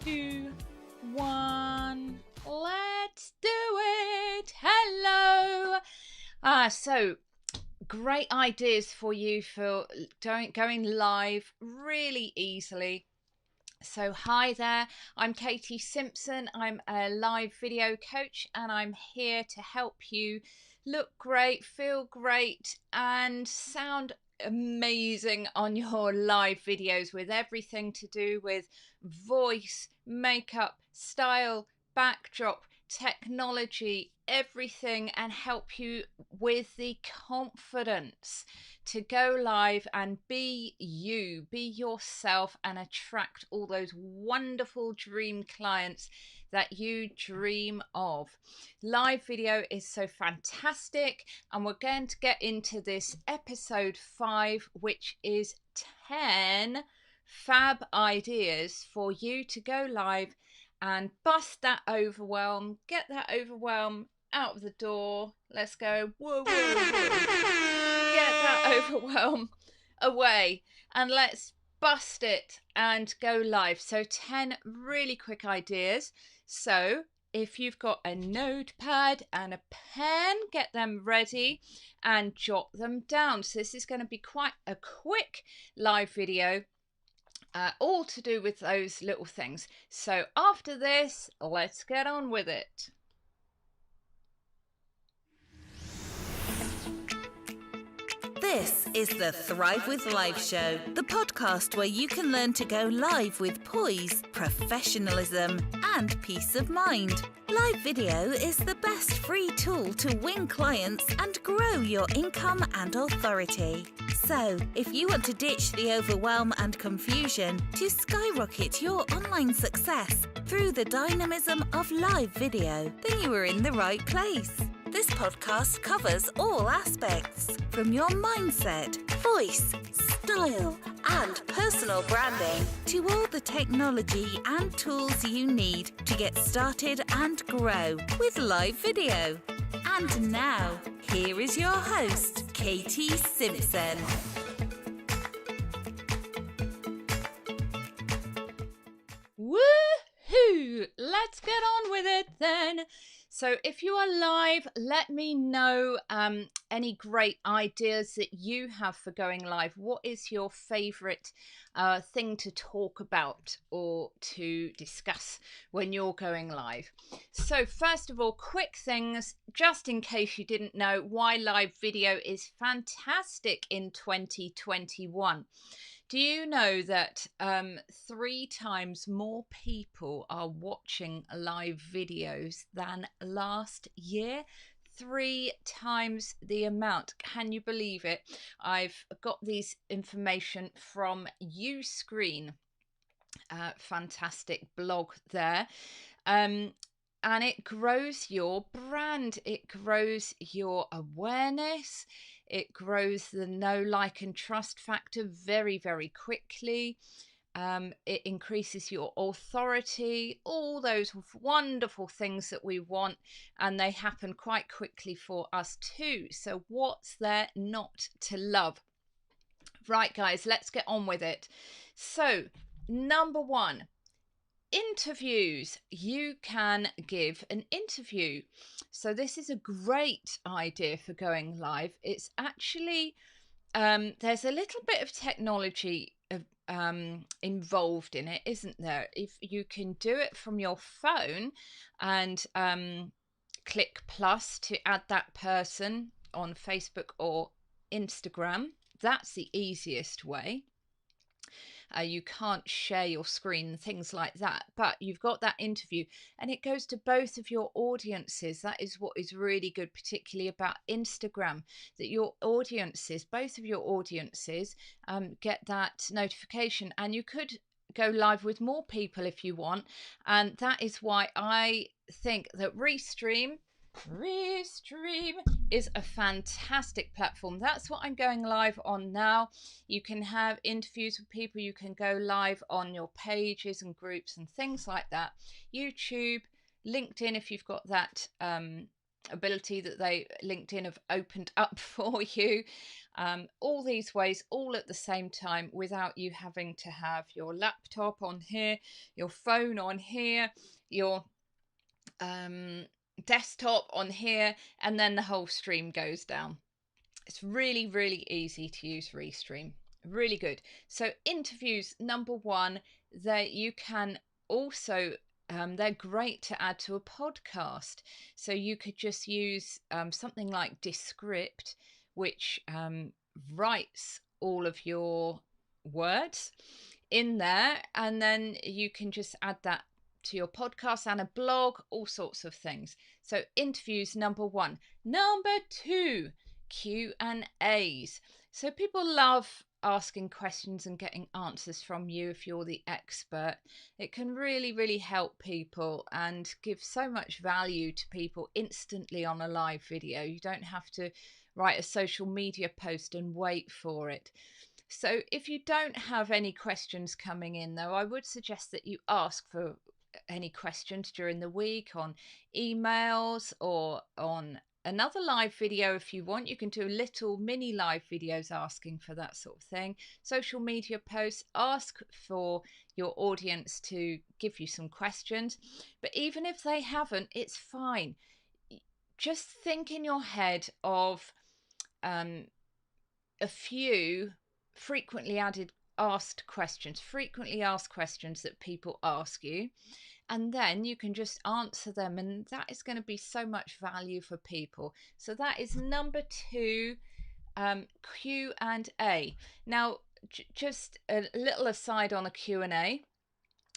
2, 1, let's do it. Hello. So great ideas for you for going live really easily. So hi there, I'm Katie Simpson. I'm a live video coach and I'm here to help you look great, feel great and sound amazing on your live videos, with everything to do with voice, makeup, style, backdrop, technology, everything, and help you with the confidence to go live and be you, be yourself, and attract all those wonderful dream clients that you dream of. Live video is so fantastic, and we're going to get into this episode 5, which is 10 fab ideas for you to go live and bust that overwhelm, get that overwhelm out of the door. Let's go. Whoa, whoa, whoa. Get that overwhelm away and let's bust it and go live. So 10 really quick ideas. So if you've got a notepad and a pen, get them ready and jot them down. So this is going to be quite a quick live video, all to do with those little things. So after this, let's get on with it. This is the Thrive with Live show, the podcast where you can learn to go live with poise, professionalism, and peace of mind. Live video is the best free tool to win clients and grow your income and authority. So, if you want to ditch the overwhelm and confusion to skyrocket your online success through the dynamism of live video, then you are in the right place. This podcast covers all aspects, from your mindset, voice, style, and personal branding to all the technology and tools you need to get started and grow with live video. And now, here is your host, Katie Simpson. Woohoo! Let's get on with it then. So if you are live, let me know any great ideas that you have for going live. What is your favorite thing to talk about or to discuss when you're going live? So first of all, quick things, just in case you didn't know why live video is fantastic in 2021. Do you know that 3 times more people are watching live videos than last year? 3 times the amount. Can you believe it? I've got these information from Uscreen, fantastic blog there. And it grows your brand, it grows your awareness, it grows the know, like, and trust factor very, very quickly. It increases your authority, all those wonderful things that we want, and they happen quite quickly for us too. So what's there not to love? Right, guys, let's get on with it. So, number 1. Interviews. You can give an interview. So this is a great idea for going live. It's actually there's a little bit of technology involved in it, isn't there? If you can do it from your phone and click plus to add that person on Facebook or Instagram, that's the easiest way. You can't share your screen and things like that, but you've got that interview and it goes to both of your audiences. That is what is really good, particularly about Instagram, that your audiences, both of your audiences, get that notification, and you could go live with more people if you want. And that is why I think that Restream is a fantastic platform. That's what I'm going live on now. You can have interviews with people. You can go live on your pages and groups and things like that. YouTube, LinkedIn, if you've got that ability that LinkedIn have opened up for you. All these ways, all at the same time, without you having to have your laptop on here, your phone on here, your desktop on here, and then the whole stream goes down. It's really, really easy to use Restream. Really good. So interviews, number one, that you can also, they're great to add to a podcast. So you could just use something like Descript, which writes all of your words in there, and then you can just add that to your podcast and a blog, all sorts of things. So interviews, number one. Number two, Q&As. So people love asking questions and getting answers from you if you're the expert. It can really, really help people and give so much value to people instantly on a live video. You don't have to write a social media post and wait for it. So if you don't have any questions coming in, though, I would suggest that you ask for any questions during the week on emails or on another live video. If you want, you can do little mini live videos asking for that sort of thing. Social media posts, ask for your audience to give you some questions. But even if they haven't, it's fine. Just think in your head of a few frequently asked questions that people ask you, and then you can just answer them, and that is going to be so much value for people. So that is number two, Q&A. Now, just a little aside on a Q&A.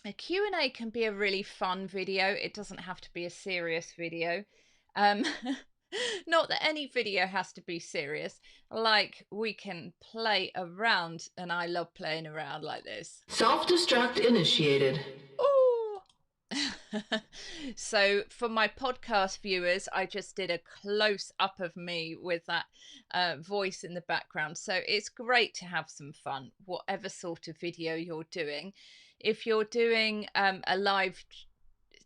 A Q&A can be a really fun video. It doesn't have to be a serious video. Not that any video has to be serious. Like, we can play around, and I love playing around like this. Self-destruct initiated. Oh. So for my podcast viewers, I just did a close up of me with that voice in the background. So it's great to have some fun, whatever sort of video you're doing. If you're doing a live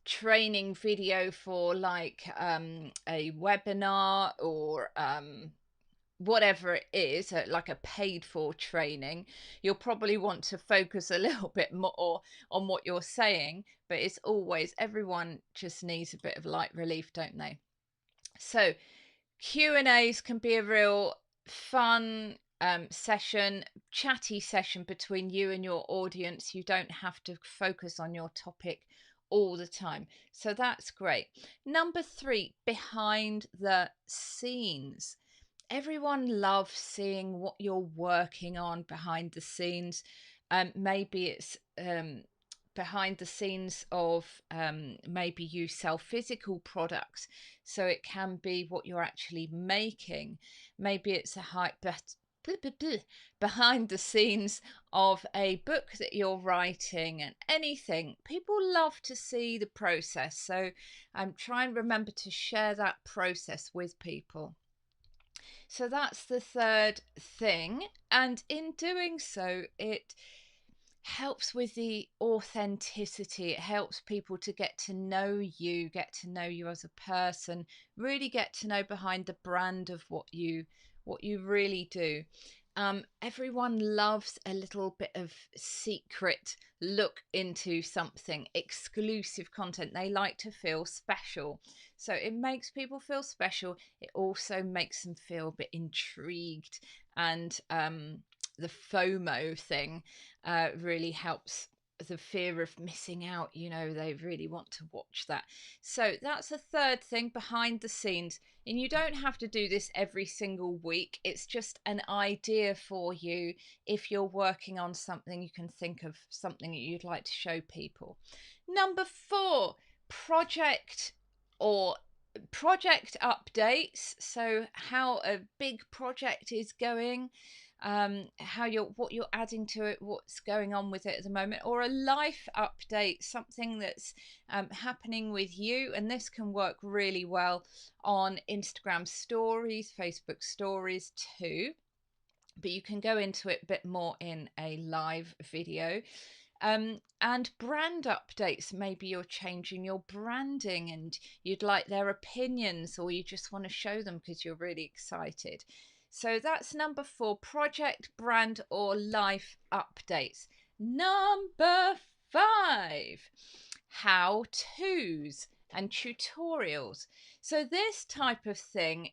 training video for like a webinar or whatever it is, like a paid for training, you'll probably want to focus a little bit more on what you're saying. But it's always, everyone just needs a bit of light relief, don't they? So Q&As can be a real fun chatty session between you and your audience. You don't have to focus on your topic all the time. So that's great. Number three, behind the scenes. Everyone loves seeing what you're working on behind the scenes. Maybe it's behind the scenes of maybe you sell physical products, so it can be what you're actually making. Maybe it's behind the scenes of a book that you're writing, and anything. People love to see the process, so try and remember to share that process with people. So that's the third thing, and in doing so, it helps with the authenticity. It helps people to get to know you as a person, really get to know behind the brand of what you really do. Everyone loves a little bit of secret look into something, exclusive content. They like to feel special. So it makes people feel special. It also makes them feel a bit intrigued, and the FOMO thing really helps. The fear of missing out, they really want to watch that. So that's the third thing, behind the scenes. And you don't have to do this every single week. It's just an idea for you. If you're working on something, you can think of something that you'd like to show people. Number four, project updates. So how a big project is going, what you're adding to it, what's going on with it at the moment, or a life update, something that's happening with you. And this can work really well on Instagram stories, Facebook stories too, but you can go into it a bit more in a live video. And brand updates. Maybe you're changing your branding and you'd like their opinions, or you just want to show them because you're really excited. So that's number 4, project, brand, or life updates. Number 5, how-tos and tutorials. So this type of thing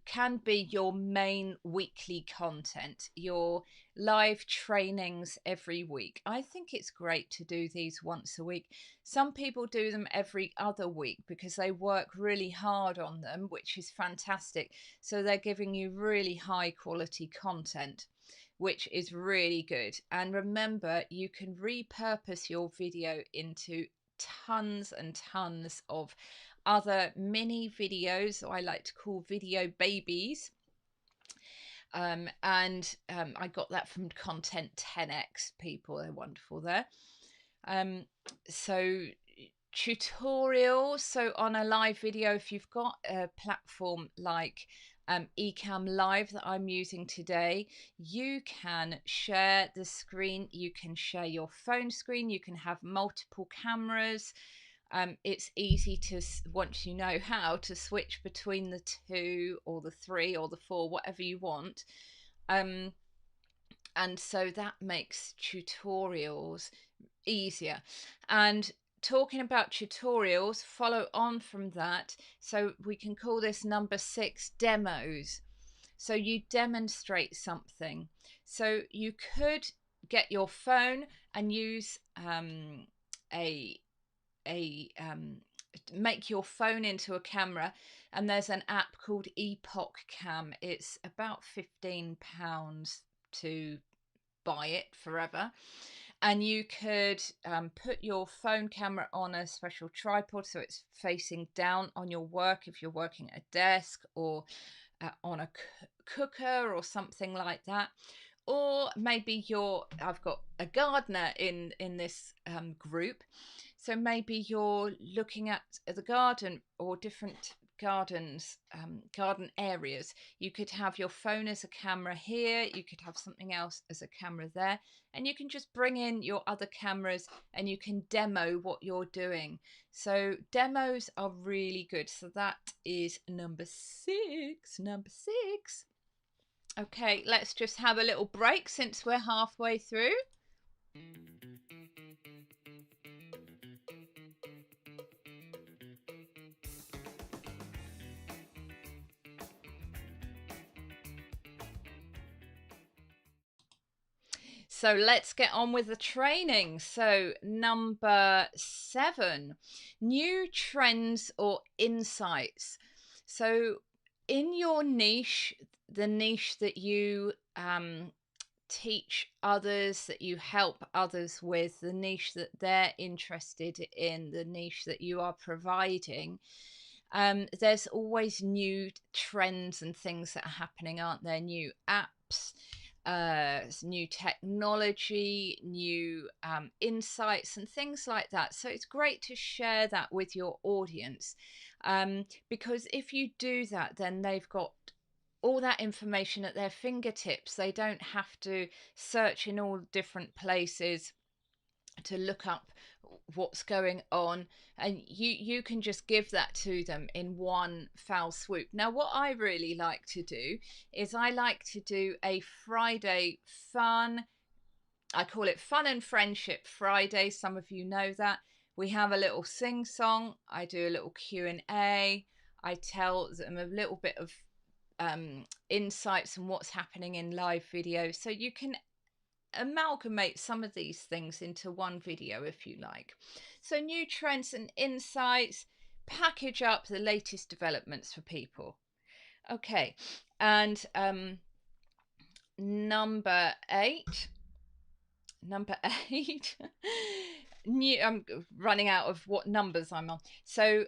can be your main weekly content, your live trainings every week. I think it's great to do these once a week. Some people do them every other week because they work really hard on them, which is fantastic. So they're giving you really high quality content, which is really good. And remember, you can repurpose your video into tons and tons of other mini videos, I like to call video babies. I got that from Content 10x people. They're wonderful there. So tutorials. So on a live video, if you've got a platform like Ecamm Live that I'm using today, you can share the screen, you can share your phone screen, you can have multiple cameras. It's easy to, once you know how to switch between the 2 or the 3 or the 4, whatever you want. And so that makes tutorials easier. And talking about tutorials, follow on from that. So we can call this number 6, demos. So you demonstrate something. So you could get your phone and use make your phone into a camera, and there's an app called Epoch Cam. It's about £15 to buy it forever, and you could put your phone camera on a special tripod so it's facing down on your work if you're working at a desk, or on a cooker or something like that. Or maybe I've got a gardener in this group, so maybe you're looking at the garden or different garden areas. You could have your phone as a camera here, you could have something else as a camera there, and you can just bring in your other cameras and you can demo what you're doing. So demos are really good. So that is number 6. Okay, let's just have a little break since we're halfway through. So let's get on with the training. So number 7, new trends or insights. So in your niche, the niche that you teach others, that you help others with, the niche that they're interested in, the niche that you are providing, there's always new trends and things that are happening, aren't there? New apps, new technology, new insights and things like that. So it's great to share that with your audience, because if you do that, then they've got all that information at their fingertips. They don't have to search in all different places to look up what's going on, and you can just give that to them in one foul swoop. Now what I really like to do is I like to do a Friday fun, I call it Fun and Friendship Friday. Some of you know that. We have a little sing song, I do a little Q&A, I tell them a little bit of insights on what's happening in live video. So you can amalgamate some of these things into one video if you like. So new trends and insights, package up the latest developments for people. Okay, and number 8 new, I'm running out of what numbers I'm on. So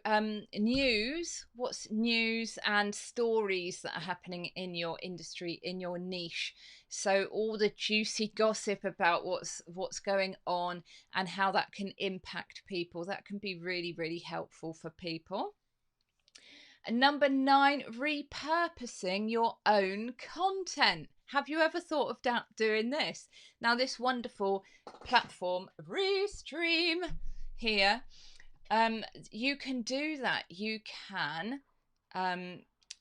news, what's news and stories that are happening in your industry, in your niche. So all the juicy gossip about what's going on and how that can impact people, that can be really, really helpful for people. And number 9, repurposing your own content. Have you ever thought of doing this? Now, this wonderful platform, Restream, here, you can do that. You can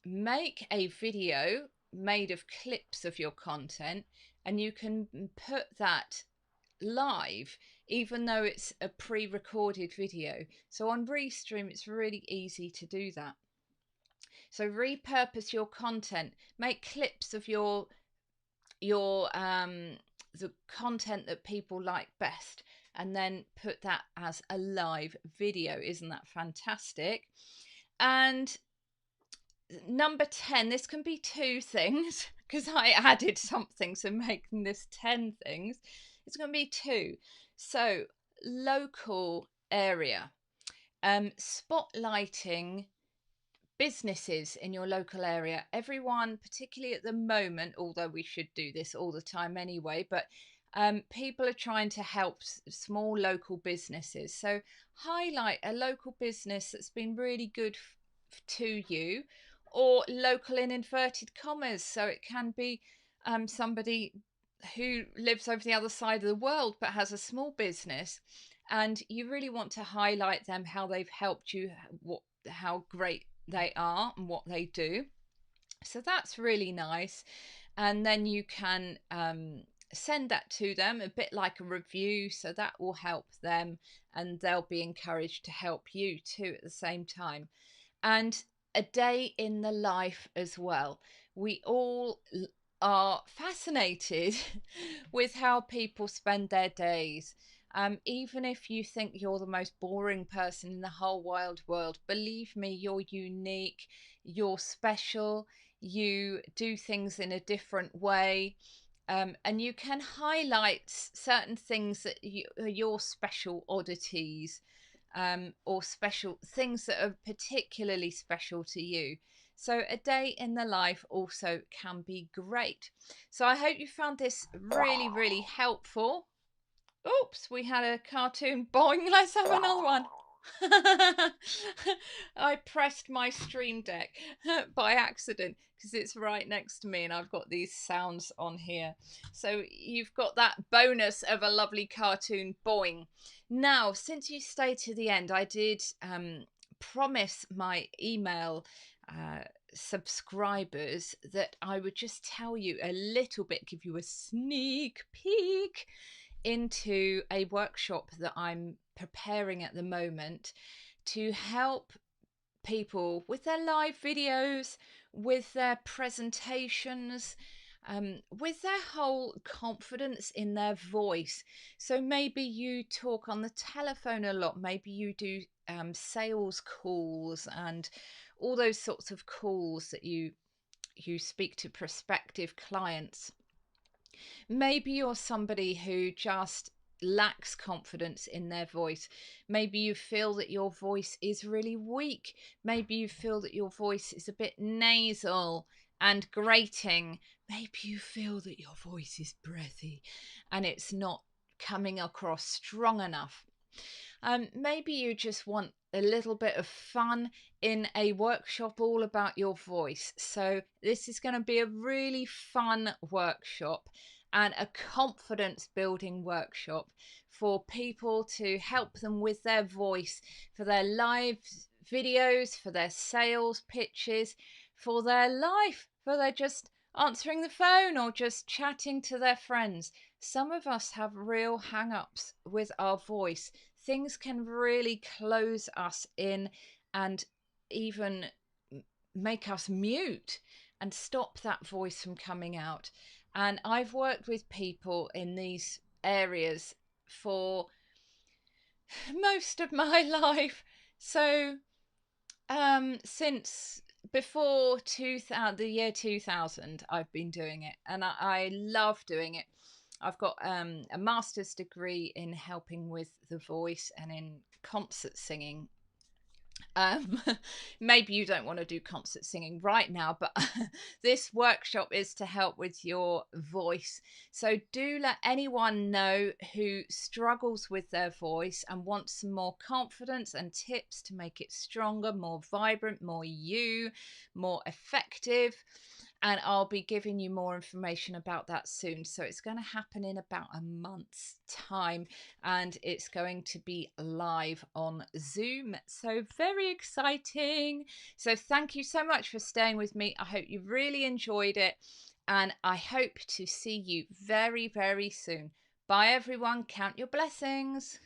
make a video made of clips of your content, and you can put that live even though it's a pre-recorded video. So on Restream it's really easy to do that. So repurpose your content, make clips of your the content that people like best, and then put that as a live video. Isn't that fantastic? And number 10, this can be 2 things because I added something, so making this 10 things, it's going to be 2. So local area, spotlighting businesses in your local area. Everyone, particularly at the moment, although we should do this all the time anyway, but people are trying to help small local businesses. So highlight a local business that's been really good to you, or local in inverted commas. So it can be somebody who lives over the other side of the world but has a small business, and you really want to highlight them, how they've helped you, how great they are and what they do. So that's really nice. And then you can send that to them, a bit like a review, so that will help them and they'll be encouraged to help you too at the same time. And a day in the life as well. We all are fascinated with how people spend their days. Even if you think you're the most boring person in the whole wide world, believe me, you're unique, you're special, you do things in a different way. And you can highlight certain things that are your special oddities, or special things that are particularly special to you. So a day in the life also can be great. So I hope you found this really, really helpful. Oops, we had a cartoon. Boing, let's have another one. I pressed my stream deck by accident because it's right next to me and I've got these sounds on here. So you've got that bonus of a lovely cartoon boing. Now, since you stayed to the end, I did promise my email subscribers that I would just tell you a little bit, give you a sneak peek into a workshop that I'm preparing at the moment to help people with their live videos, with their presentations, with their whole confidence in their voice. So maybe you talk on the telephone a lot, maybe you do sales calls and all those sorts of calls that you speak to prospective clients. Maybe you're somebody who just lacks confidence in their voice. Maybe you feel that your voice is really weak. Maybe you feel that your voice is a bit nasal and grating. Maybe you feel that your voice is breathy and it's not coming across strong enough. Maybe you just want a little bit of fun in a workshop all about your voice. So this is going to be a really fun workshop and a confidence building workshop for people to help them with their voice, for their live videos, for their sales pitches, for their life, for their just answering the phone or just chatting to their friends. Some of us have real hang-ups with our voice. Things can really close us in and even make us mute and stop that voice from coming out. And I've worked with people in these areas for most of my life. So since before the year 2000, I've been doing it, and I love doing it. I've got a master's degree in helping with the voice and in concert singing. Maybe you don't want to do concert singing right now, but this workshop is to help with your voice. So do let anyone know who struggles with their voice and wants some more confidence and tips to make it stronger, more vibrant, more you, more effective. and I'll be giving you more information about that soon. So it's going to happen in about a month's time, and it's going to be live on Zoom. So very exciting. So thank you so much for staying with me. I hope you really enjoyed it, and I hope to see you very, very soon. Bye everyone. Count your blessings.